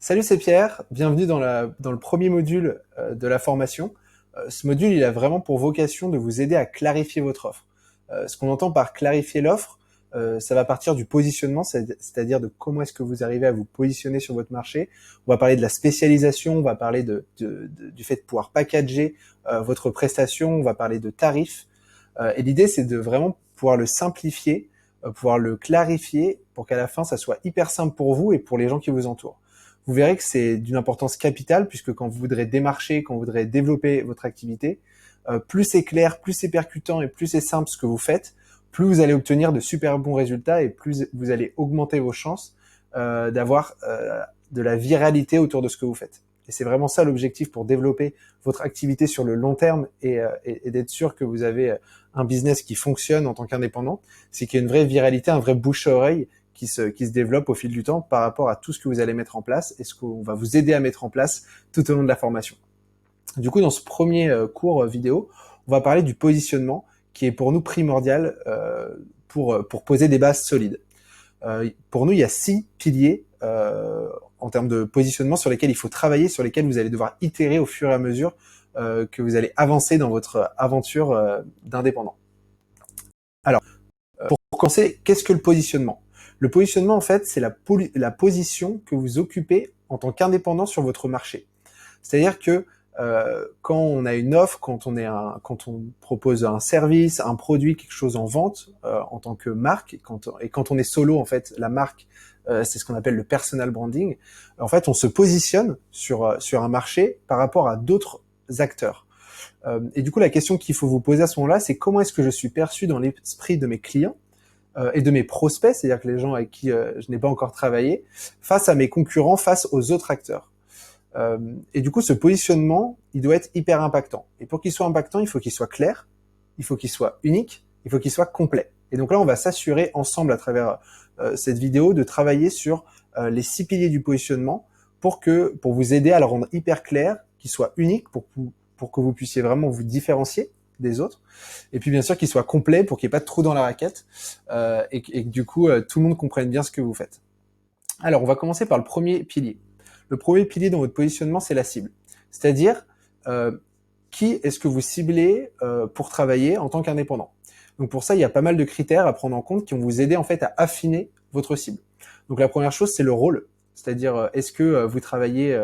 Salut, c'est Pierre. Bienvenue dans le premier module de la formation. Ce module, il a vraiment pour vocation de vous aider à clarifier votre offre. Ce qu'on entend par clarifier l'offre, ça va partir du positionnement, c'est-à-dire de comment est-ce que vous arrivez à vous positionner sur votre marché. On va parler de la spécialisation, on va parler du fait de pouvoir packager votre prestation, on va parler de tarifs. Et l'idée, c'est de vraiment pouvoir le simplifier, pouvoir le clarifier pour qu'à la fin, ça soit hyper simple pour vous et pour les gens qui vous entourent. Vous verrez que c'est d'une importance capitale puisque quand vous voudrez démarcher, quand vous voudrez développer votre activité, plus c'est clair, plus c'est percutant et plus c'est simple ce que vous faites, plus vous allez obtenir de super bons résultats et plus vous allez augmenter vos chances d'avoir de la viralité autour de ce que vous faites. Et c'est vraiment ça l'objectif pour développer votre activité sur le long terme et d'être sûr que vous avez un business qui fonctionne en tant qu'indépendant, c'est qu'il y a une vraie viralité, un vrai bouche à oreille qui se développe au fil du temps par rapport à tout ce que vous allez mettre en place et ce qu'on va vous aider à mettre en place tout au long de la formation. Du coup, dans ce premier cours vidéo, on va parler du positionnement qui est pour nous primordial pour poser des bases solides. Pour nous, il y a 6 piliers en termes de positionnement sur lesquels il faut travailler, sur lesquels vous allez devoir itérer au fur et à mesure que vous allez avancer dans votre aventure d'indépendant. Alors, pour commencer, qu'est-ce que le positionnement ? Le positionnement, en fait, c'est la position que vous occupez en tant qu'indépendant sur votre marché. C'est-à-dire que quand on a une offre, quand on propose un service, un produit, quelque chose en vente en tant que marque, et quand on est solo, en fait, la marque, c'est ce qu'on appelle le personal branding. En fait, on se positionne sur un marché par rapport à d'autres acteurs. Et du coup, la question qu'il faut vous poser à ce moment-là, c'est comment est-ce que je suis perçu dans l'esprit de mes clients et de mes prospects, c'est-à-dire que les gens avec qui je n'ai pas encore travaillé, face à mes concurrents, face aux autres acteurs. Et du coup, ce positionnement, il doit être hyper impactant. Et pour qu'il soit impactant, il faut qu'il soit clair, il faut qu'il soit unique, il faut qu'il soit complet. Et donc là, on va s'assurer ensemble à travers cette vidéo de travailler sur les 6 piliers du positionnement pour vous aider à le rendre hyper clair, qu'il soit unique pour que vous puissiez vraiment vous différencier des autres. Et puis bien sûr qu'il soit complet pour qu'il n'y ait pas de trou dans la raquette et que du coup tout le monde comprenne bien ce que vous faites. Alors on va commencer par le premier pilier. Le premier pilier dans votre positionnement, c'est la cible. C'est-à-dire qui est-ce que vous ciblez pour travailler en tant qu'indépendant. Donc pour ça, il y a pas mal de critères à prendre en compte qui vont vous aider en fait à affiner votre cible. Donc la première chose, c'est le rôle. C'est-à-dire est-ce que vous travaillez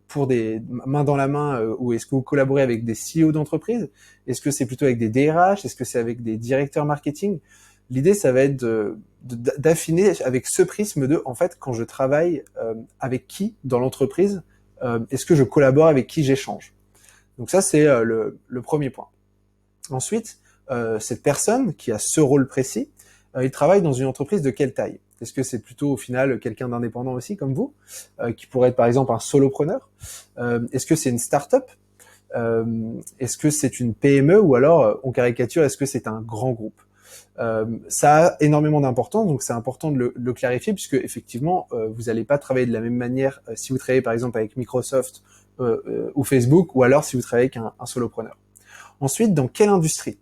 pour des mains dans la main ou est-ce que vous collaborez avec des CEO d'entreprise? Est-ce que c'est plutôt avec des DRH? Est-ce que c'est avec des directeurs marketing? L'idée, ça va être d'affiner avec ce prisme de, en fait, quand je travaille avec qui dans l'entreprise, est-ce que je collabore avec qui j'échange? Donc ça, c'est le premier point. Ensuite, cette personne qui a ce rôle précis, il travaille dans une entreprise de quelle taille? Est-ce que c'est plutôt au final quelqu'un d'indépendant aussi comme vous, qui pourrait être par exemple un solopreneur? Est-ce que c'est une start-up? Est-ce que c'est une PME ou alors, on caricature, est-ce que c'est un grand groupe? Ça a énormément d'importance, donc c'est important de le clarifier puisque effectivement, vous n'allez pas travailler de la même manière si vous travaillez par exemple avec Microsoft ou Facebook ou alors si vous travaillez avec un solopreneur. Ensuite, dans quelle industrie?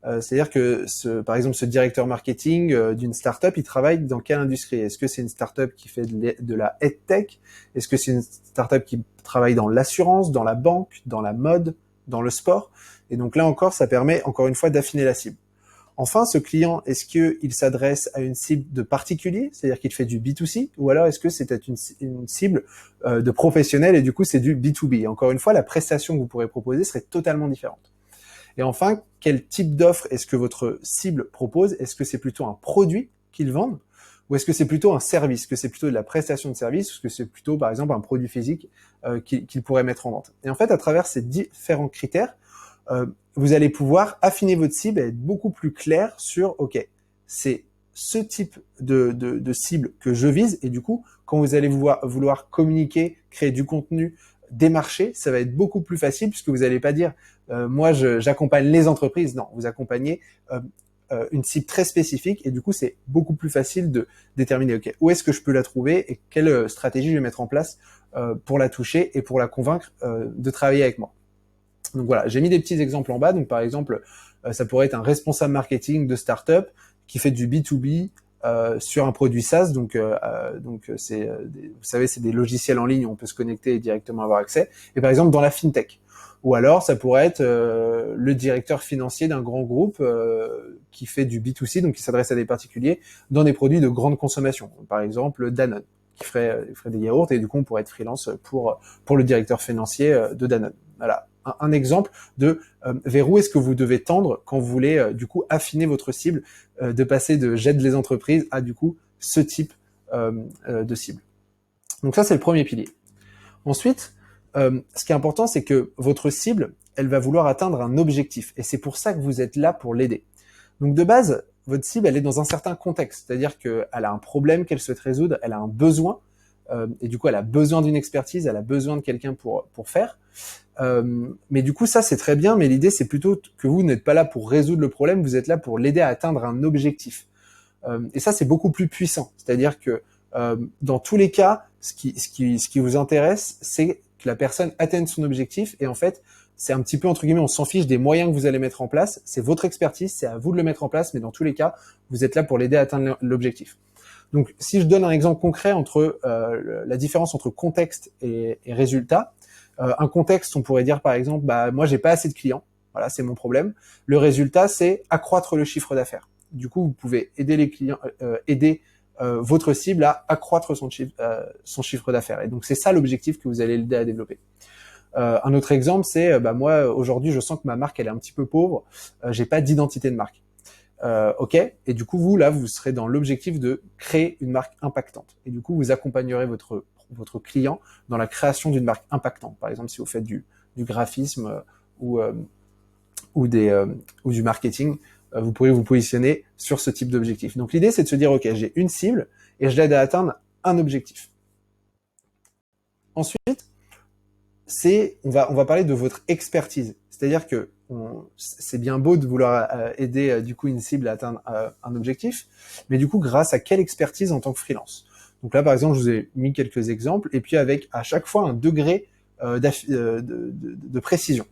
C'est-à-dire que par exemple, ce directeur marketing d'une startup, il travaille dans quelle industrie? Est-ce que c'est une startup qui fait de la EdTech? Est-ce que c'est une startup qui travaille dans l'assurance, dans la banque, dans la mode, dans le sport? Et donc là encore, ça permet encore une fois d'affiner la cible. Enfin, ce client, est-ce qu'il s'adresse à une cible de particulier, c'est-à-dire qu'il fait du B2C, ou alors est-ce que c'est une cible de professionnel et du coup c'est du B2B? Encore une fois, la prestation que vous pourrez proposer serait totalement différente. Et enfin, quel type d'offre est-ce que votre cible propose? Est-ce que c'est plutôt un produit qu'ils vendent? Ou est-ce que c'est plutôt un service? Est-ce que c'est plutôt de la prestation de service? Ou est-ce que c'est plutôt, par exemple, un produit physique qu'ils pourraient mettre en vente? Et en fait, à travers ces différents critères, vous allez pouvoir affiner votre cible et être beaucoup plus clair sur, OK, c'est ce type de cible que je vise. Et du coup, quand vous allez vouloir communiquer, créer du contenu, démarcher, ça va être beaucoup plus facile puisque vous n'allez pas dire moi j'accompagne les entreprises. Non, vous accompagnez une cible très spécifique et du coup c'est beaucoup plus facile de déterminer ok, où est-ce que je peux la trouver et quelle stratégie je vais mettre en place pour la toucher et pour la convaincre de travailler avec moi. Donc voilà, j'ai mis des petits exemples en bas. Donc par exemple, ça pourrait être un responsable marketing de start-up qui fait du B2B sur un produit SaaS, donc c'est, vous savez, c'est des logiciels en ligne où on peut se connecter et directement avoir accès. Et par exemple dans la fintech. Ou alors ça pourrait être le directeur financier d'un grand groupe qui fait du B2C, donc qui s'adresse à des particuliers dans des produits de grande consommation. Par exemple Danone, qui ferait des yaourts, et du coup on pourrait être freelance pour le directeur financier de Danone. Voilà, un exemple de vers où est-ce que vous devez tendre quand vous voulez du coup affiner votre cible, de passer de j'aide les entreprises à du coup ce type de cible. Donc ça c'est le premier pilier. Ensuite, ce qui est important, c'est que votre cible, elle va vouloir atteindre un objectif. Et c'est pour ça que vous êtes là pour l'aider. Donc de base, votre cible, elle est dans un certain contexte. C'est-à-dire qu'elle a un problème qu'elle souhaite résoudre, elle a un besoin, et du coup, elle a besoin d'une expertise, elle a besoin de quelqu'un pour faire. Mais du coup, ça, c'est très bien, mais l'idée, c'est plutôt que vous n'êtes pas là pour résoudre le problème, vous êtes là pour l'aider à atteindre un objectif. Et ça, c'est beaucoup plus puissant. C'est-à-dire que dans tous les cas, ce qui vous intéresse, c'est que la personne atteigne son objectif. Et en fait, c'est un petit peu, entre guillemets, on s'en fiche des moyens que vous allez mettre en place. C'est votre expertise, c'est à vous de le mettre en place. Mais dans tous les cas, vous êtes là pour l'aider à atteindre l'objectif. Donc, si je donne un exemple concret entre la différence entre contexte et résultat, un contexte, on pourrait dire par exemple, bah moi j'ai pas assez de clients, voilà, c'est mon problème. Le résultat, c'est accroître le chiffre d'affaires. Du coup, vous pouvez aider les clients, aider votre cible à accroître son chiffre d'affaires. Et donc c'est ça l'objectif que vous allez l'aider à développer. Un autre exemple, c'est bah moi aujourd'hui je sens que ma marque elle est un petit peu pauvre, j'ai pas d'identité de marque. Ok, et du coup vous là vous serez dans l'objectif de créer une marque impactante. Et du coup vous accompagnerez votre client dans la création d'une marque impactante. Par exemple si vous faites du graphisme ou du marketing, vous pourrez vous positionner sur ce type d'objectif. Donc l'idée c'est de se dire ok, j'ai une cible et je l'aide à atteindre un objectif. Ensuite, on va parler de votre expertise. C'est-à-dire que c'est bien beau de vouloir aider du coup une cible à atteindre un objectif, mais du coup grâce à quelle expertise en tant que freelance. Donc là par exemple je vous ai mis quelques exemples et puis avec à chaque fois un degré de précision.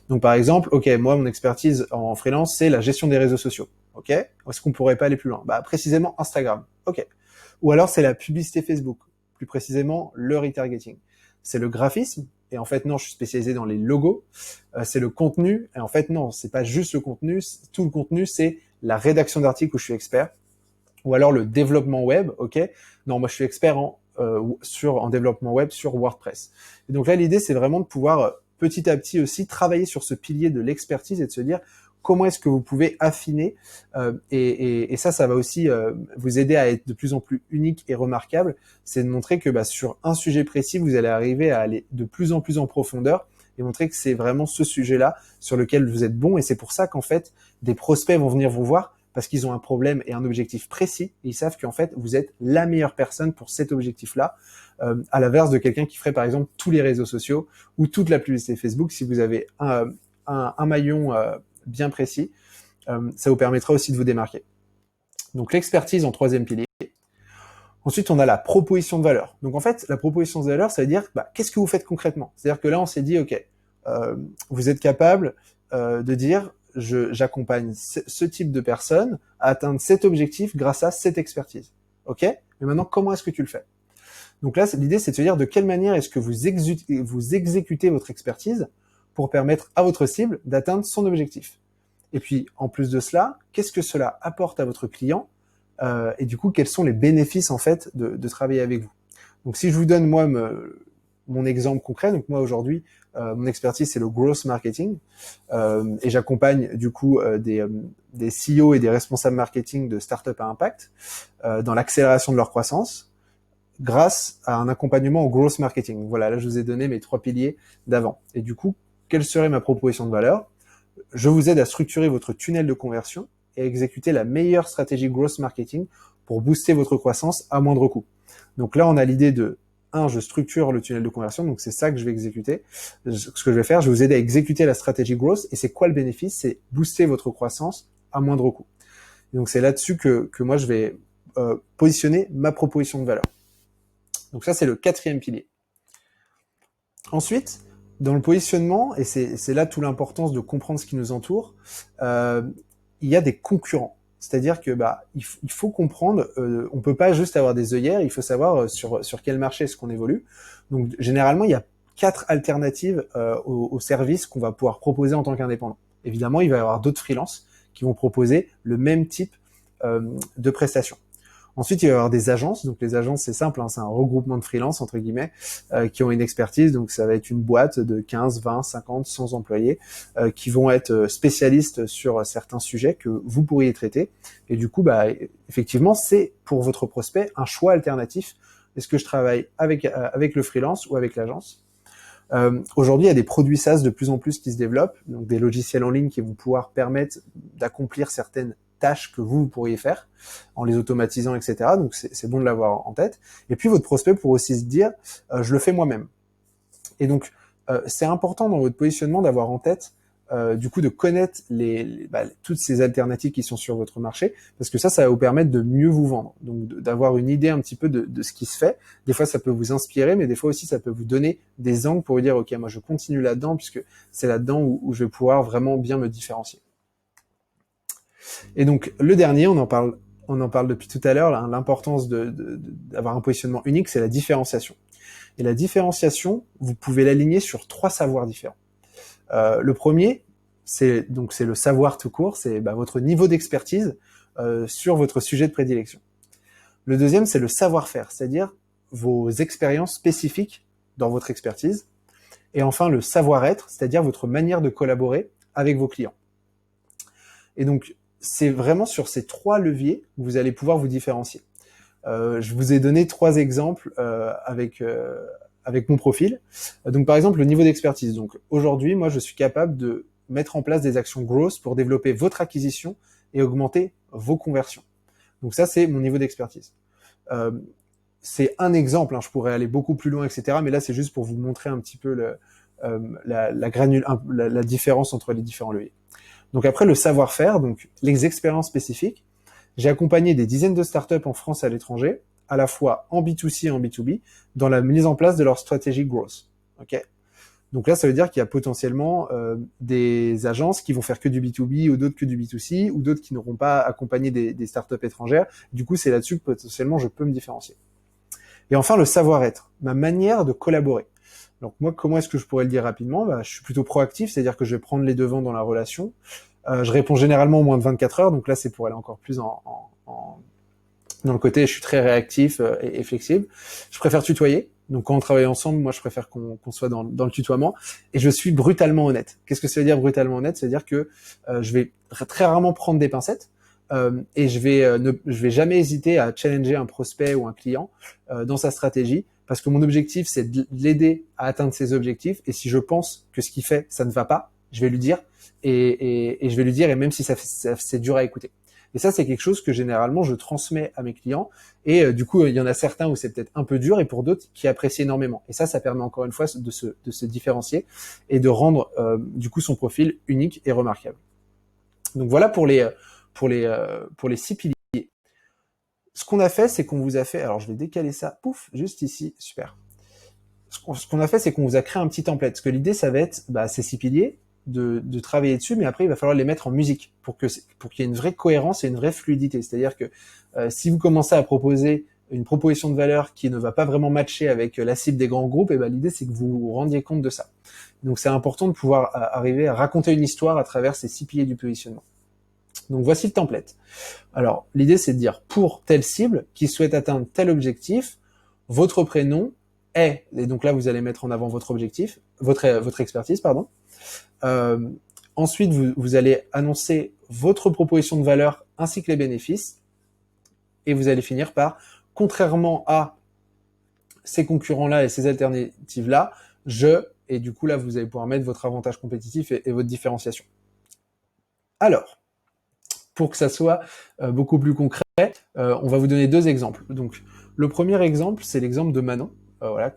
Donc par exemple, ok, moi mon expertise en freelance c'est la gestion des réseaux sociaux. Ok, est-ce qu'on pourrait pas aller plus loin? Bah précisément Instagram. Ok. Ou alors c'est la publicité Facebook, plus précisément le retargeting. C'est le graphisme, et en fait non, je suis spécialisé dans les logos. C'est le contenu, et en fait non, c'est pas juste le contenu, tout le contenu c'est la rédaction d'articles où je suis expert. Ou alors le développement web, ok. Non, moi je suis expert en développement web sur WordPress. Et donc là l'idée c'est vraiment de pouvoir petit à petit aussi travailler sur ce pilier de l'expertise et de se dire comment est-ce que vous pouvez affiner et ça va aussi vous aider à être de plus en plus unique et remarquable. C'est de montrer que sur un sujet précis, vous allez arriver à aller de plus en plus en profondeur et montrer que c'est vraiment ce sujet-là sur lequel vous êtes bon. Et c'est pour ça qu'en fait, des prospects vont venir vous voir parce qu'ils ont un problème et un objectif précis. Et ils savent qu'en fait, vous êtes la meilleure personne pour cet objectif-là. À l'inverse de quelqu'un qui ferait par exemple tous les réseaux sociaux ou toute la publicité Facebook. Si vous avez un maillon bien précis, ça vous permettra aussi de vous démarquer. Donc l'expertise en troisième pilier. Ensuite, on a la proposition de valeur. Donc en fait, la proposition de valeur, ça veut dire qu'est-ce que vous faites concrètement? C'est-à-dire que là, on s'est dit, ok, vous êtes capable de dire, j'accompagne ce type de personnes à atteindre cet objectif grâce à cette expertise. Ok? Mais maintenant, comment est-ce que tu le fais? Donc là, l'idée, c'est de se dire de quelle manière est-ce que vous exécutez votre expertise pour permettre à votre cible d'atteindre son objectif. Et puis, en plus de cela, qu'est-ce que cela apporte à votre client et du coup, quels sont les bénéfices en fait de travailler avec vous. Donc, si je vous donne moi mon exemple concret, donc moi aujourd'hui, mon expertise c'est le growth marketing et j'accompagne du coup des CEO et des responsables marketing de startups à impact dans l'accélération de leur croissance grâce à un accompagnement au growth marketing. Voilà, là je vous ai donné mes 3 piliers d'avant. Et du coup, quelle serait ma proposition de valeur? Je vous aide à structurer votre tunnel de conversion et à exécuter la meilleure stratégie growth marketing pour booster votre croissance à moindre coût. Donc là, on a l'idée de je structure le tunnel de conversion, donc c'est ça que je vais exécuter. Ce que je vais faire, je vais vous aider à exécuter la stratégie growth. Et c'est quoi le bénéfice? C'est booster votre croissance à moindre coût. Et donc c'est là-dessus que moi je vais positionner ma proposition de valeur. Donc ça, c'est le 4e pilier. Ensuite, dans le positionnement, et c'est là toute l'importance de comprendre ce qui nous entoure, il y a des concurrents. C'est-à-dire que il faut comprendre, on peut pas juste avoir des œillères, il faut savoir sur quel marché est-ce qu'on évolue. Donc généralement, il y a 4 alternatives aux services qu'on va pouvoir proposer en tant qu'indépendant. Évidemment, il va y avoir d'autres freelances qui vont proposer le même type de prestations. Ensuite, il va y avoir des agences. Donc les agences, c'est simple, hein, c'est un regroupement de freelance entre guillemets qui ont une expertise. Donc ça va être une boîte de 15, 20, 50, 100 employés qui vont être spécialistes sur certains sujets que vous pourriez traiter. Et du coup, effectivement, c'est pour votre prospect un choix alternatif. Est-ce que je travaille avec le freelance ou avec l'agence? Aujourd'hui, il y a des produits SaaS de plus en plus qui se développent, donc des logiciels en ligne qui vont pouvoir permettre d'accomplir certaines tâches que vous pourriez faire en les automatisant, etc. Donc c'est bon de l'avoir en tête. Et puis votre prospect pourrait aussi se dire je le fais moi-même. Et donc c'est important dans votre positionnement d'avoir en tête du coup de connaître toutes ces alternatives qui sont sur votre marché, parce que ça va vous permettre de mieux vous vendre, donc d'avoir une idée un petit peu de ce qui se fait. Des fois ça peut vous inspirer, mais des fois aussi ça peut vous donner des angles pour vous dire ok, moi je continue là-dedans puisque c'est là-dedans où je vais pouvoir vraiment bien me différencier. Et donc le dernier, on en parle depuis tout à l'heure, l'importance d'avoir un positionnement unique, c'est la différenciation. Et la différenciation, vous pouvez l'aligner sur 3 savoirs différents. Le premier, c'est le savoir tout court, c'est votre niveau d'expertise sur votre sujet de prédilection. Le deuxième, c'est le savoir-faire, c'est-à-dire vos expériences spécifiques dans votre expertise. Et enfin, le savoir-être, c'est-à-dire votre manière de collaborer avec vos clients. Et donc, c'est vraiment sur ces 3 leviers que vous allez pouvoir vous différencier. Je vous ai donné 3 exemples avec mon profil. Donc par exemple, le niveau d'expertise. Donc aujourd'hui, moi, je suis capable de mettre en place des actions growth pour développer votre acquisition et augmenter vos conversions. Donc ça, c'est mon niveau d'expertise. C'est un exemple, hein, je pourrais aller beaucoup plus loin, etc. Mais là, c'est juste pour vous montrer un petit peu la différence entre les différents leviers. Donc après, le savoir-faire, donc les expériences spécifiques. J'ai accompagné des dizaines de startups en France et à l'étranger, à la fois en B2C et en B2B, dans la mise en place de leur stratégie growth. Okay. Donc là, ça veut dire qu'il y a potentiellement des agences qui vont faire que du B2B ou d'autres que du B2C ou d'autres qui n'auront pas accompagné des startups étrangères. Du coup, c'est là-dessus que potentiellement je peux me différencier. Et enfin, le savoir-être, ma manière de collaborer. Donc moi, comment est-ce que je pourrais le dire rapidement ? Je suis plutôt proactif, c'est-à-dire que je vais prendre les devants dans la relation. Je réponds généralement en moins de 24 heures, donc là c'est pour aller encore plus dans le côté je suis très réactif et flexible. Je préfère tutoyer, donc quand on travaille ensemble, moi je préfère qu'on soit dans le tutoiement, et je suis brutalement honnête. Qu'est-ce que ça veut dire brutalement honnête ? Ça veut dire que je vais très rarement prendre des pincettes, et je vais jamais hésiter à challenger un prospect ou un client dans sa stratégie, parce que mon objectif c'est de l'aider à atteindre ses objectifs, et si je pense que ce qu'il fait ça ne va pas, je vais lui dire, et je vais lui dire, et même si c'est dur à écouter. Et ça, c'est quelque chose que généralement je transmets à mes clients, et du coup, il y en a certains où c'est peut-être un peu dur, et pour d'autres qui apprécient énormément. Et ça permet encore une fois de se différencier et de rendre du coup son profil unique et remarquable. Donc voilà pour les 6 piliers. Ce qu'on a fait, c'est qu'on vous a fait, alors je vais décaler ça, pouf, juste ici, super. Ce qu'on a fait, c'est qu'on vous a créé un petit template. Parce que l'idée, ça va être ces 6 piliers, de travailler dessus, mais après il va falloir les mettre en musique pour qu'il y ait une vraie cohérence et une vraie fluidité. C'est-à-dire que si vous commencez à proposer une proposition de valeur qui ne va pas vraiment matcher avec la cible des grands groupes, et l'idée c'est que vous vous rendiez compte de ça. Donc c'est important de pouvoir arriver à raconter une histoire à travers ces 6 piliers du positionnement. Donc voici le template. Alors l'idée c'est de dire pour telle cible qui souhaite atteindre tel objectif, votre prénom est, et donc là vous allez mettre en avant votre objectif, votre expertise, pardon. Ensuite, vous allez annoncer votre proposition de valeur ainsi que les bénéfices, et vous allez finir par, contrairement à ces concurrents-là et ces alternatives-là, et du coup là, vous allez pouvoir mettre votre avantage compétitif et votre différenciation. Alors, pour que ça soit beaucoup plus concret, on va vous donner 2 exemples. Donc, le premier exemple, c'est l'exemple de Manon, voilà,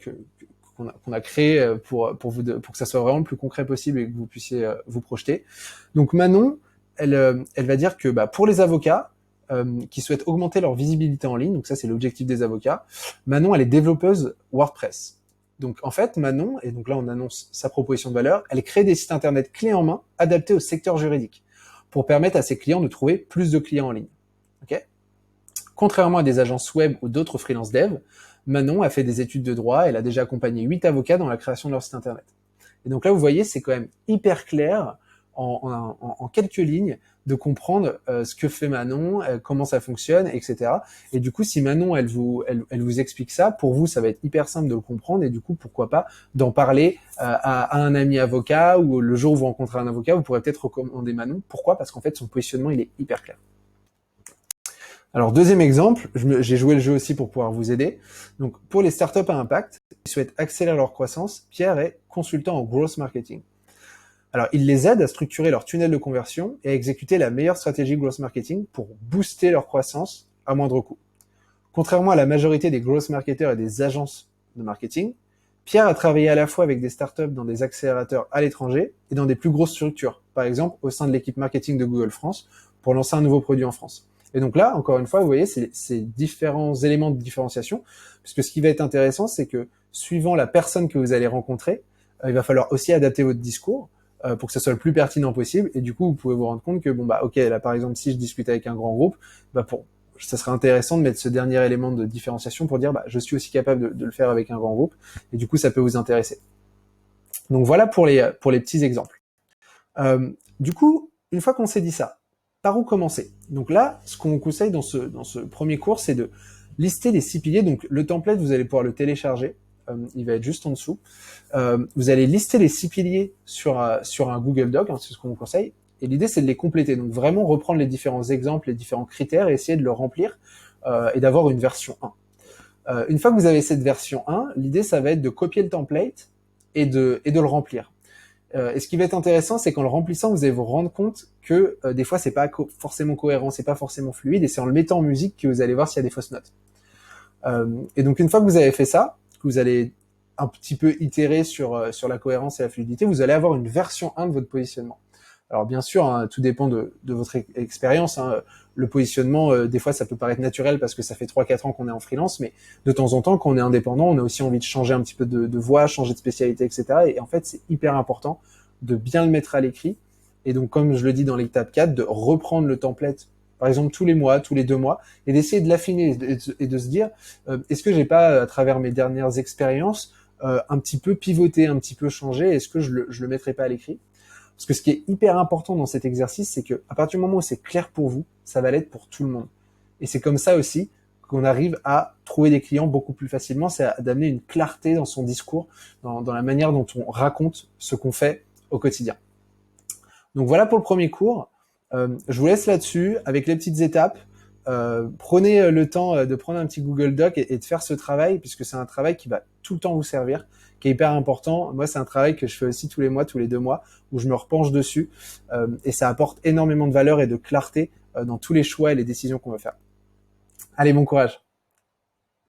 qu'on a créé pour que ça soit vraiment le plus concret possible et que vous puissiez vous projeter. Donc Manon, elle va dire que pour les avocats qui souhaitent augmenter leur visibilité en ligne, donc ça c'est l'objectif des avocats, Manon elle est développeuse WordPress. Donc en fait Manon, et donc là on annonce sa proposition de valeur, elle crée des sites internet clés en main adaptés au secteur juridique. pour permettre à ses clients de trouver plus de clients en ligne. Okay. Contrairement à des agences web ou d'autres freelance dev, Manon a fait des études de droit, elle a déjà accompagné 8 avocats dans la création de leur site internet. Et donc là, vous voyez, c'est quand même hyper clair en quelques lignes de comprendre ce que fait Manon, comment ça fonctionne, etc. Et du coup, si Manon, elle vous explique ça, pour vous, ça va être hyper simple de le comprendre. Et du coup, pourquoi pas d'en parler à un ami avocat, ou le jour où vous rencontrez un avocat, vous pourrez peut-être recommander Manon. Pourquoi ? Parce qu'en fait, son positionnement, il est hyper clair. Alors, deuxième exemple, j'ai joué le jeu aussi pour pouvoir vous aider. Donc, pour les startups à impact qui souhaitent accélérer leur croissance, Pierre est consultant en growth marketing. Alors, il les aide à structurer leur tunnel de conversion et à exécuter la meilleure stratégie growth marketing pour booster leur croissance à moindre coût. Contrairement à la majorité des growth marketeurs et des agences de marketing, Pierre a travaillé à la fois avec des startups dans des accélérateurs à l'étranger et dans des plus grosses structures, par exemple au sein de l'équipe marketing de Google France, pour lancer un nouveau produit en France. Et donc là, encore une fois, vous voyez, c'est différents éléments de différenciation, puisque ce qui va être intéressant, c'est que suivant la personne que vous allez rencontrer, il va falloir aussi adapter votre discours pour que ça soit le plus pertinent possible. Et du coup, vous pouvez vous rendre compte que, ok, là, par exemple, si je discute avec un grand groupe, ça serait intéressant de mettre ce dernier élément de différenciation pour dire, je suis aussi capable de le faire avec un grand groupe. Et du coup, ça peut vous intéresser. Donc voilà pour les petits exemples. Du coup, une fois qu'on s'est dit ça, par où commencer ? Donc là, ce qu'on vous conseille dans ce premier cours, c'est de lister les 6 piliers. Donc le template, vous allez pouvoir le télécharger. Il va être juste en dessous. Vous allez lister les 6 piliers sur un Google Doc, c'est ce qu'on vous conseille. Et l'idée, c'est de les compléter. Donc vraiment reprendre les différents exemples, les différents critères et essayer de le remplir et d'avoir une version 1. Une fois que vous avez cette version 1, l'idée, ça va être de copier le template et de le remplir. Et ce qui va être intéressant, c'est qu'en le remplissant, vous allez vous rendre compte que des fois, c'est pas forcément cohérent, c'est pas forcément fluide, et c'est en le mettant en musique que vous allez voir s'il y a des fausses notes. Et donc, une fois que vous avez fait ça, que vous allez un petit peu itérer sur la cohérence et la fluidité, vous allez avoir une version 1 de votre positionnement. Alors bien sûr, tout dépend de votre expérience. Le positionnement, des fois, ça peut paraître naturel parce que ça fait 3-4 ans qu'on est en freelance, mais de temps en temps, quand on est indépendant, on a aussi envie de changer un petit peu de voie, changer de spécialité, etc. Et en fait, c'est hyper important de bien le mettre à l'écrit. Et donc, comme je le dis dans l'étape 4, de reprendre le template, par exemple, tous les mois, tous les 2 mois, et d'essayer de l'affiner et de se dire, est-ce que j'ai pas, à travers mes dernières expériences, un petit peu pivoté, un petit peu changé, est-ce que je le mettrai pas à l'écrit ? Parce que ce qui est hyper important dans cet exercice, c'est que à partir du moment où c'est clair pour vous, ça va l'être pour tout le monde. Et c'est comme ça aussi qu'on arrive à trouver des clients beaucoup plus facilement, c'est d'amener une clarté dans son discours, dans la manière dont on raconte ce qu'on fait au quotidien. Donc voilà pour le premier cours. Je vous laisse là-dessus avec les petites étapes. Prenez le temps de prendre un petit Google Doc et de faire ce travail, puisque c'est un travail qui va tout le temps vous servir, qui est hyper important. Moi, c'est un travail que je fais aussi tous les mois, tous les 2 mois, où je me repenche dessus, et ça apporte énormément de valeur et de clarté dans tous les choix et les décisions qu'on va faire. Allez, bon courage.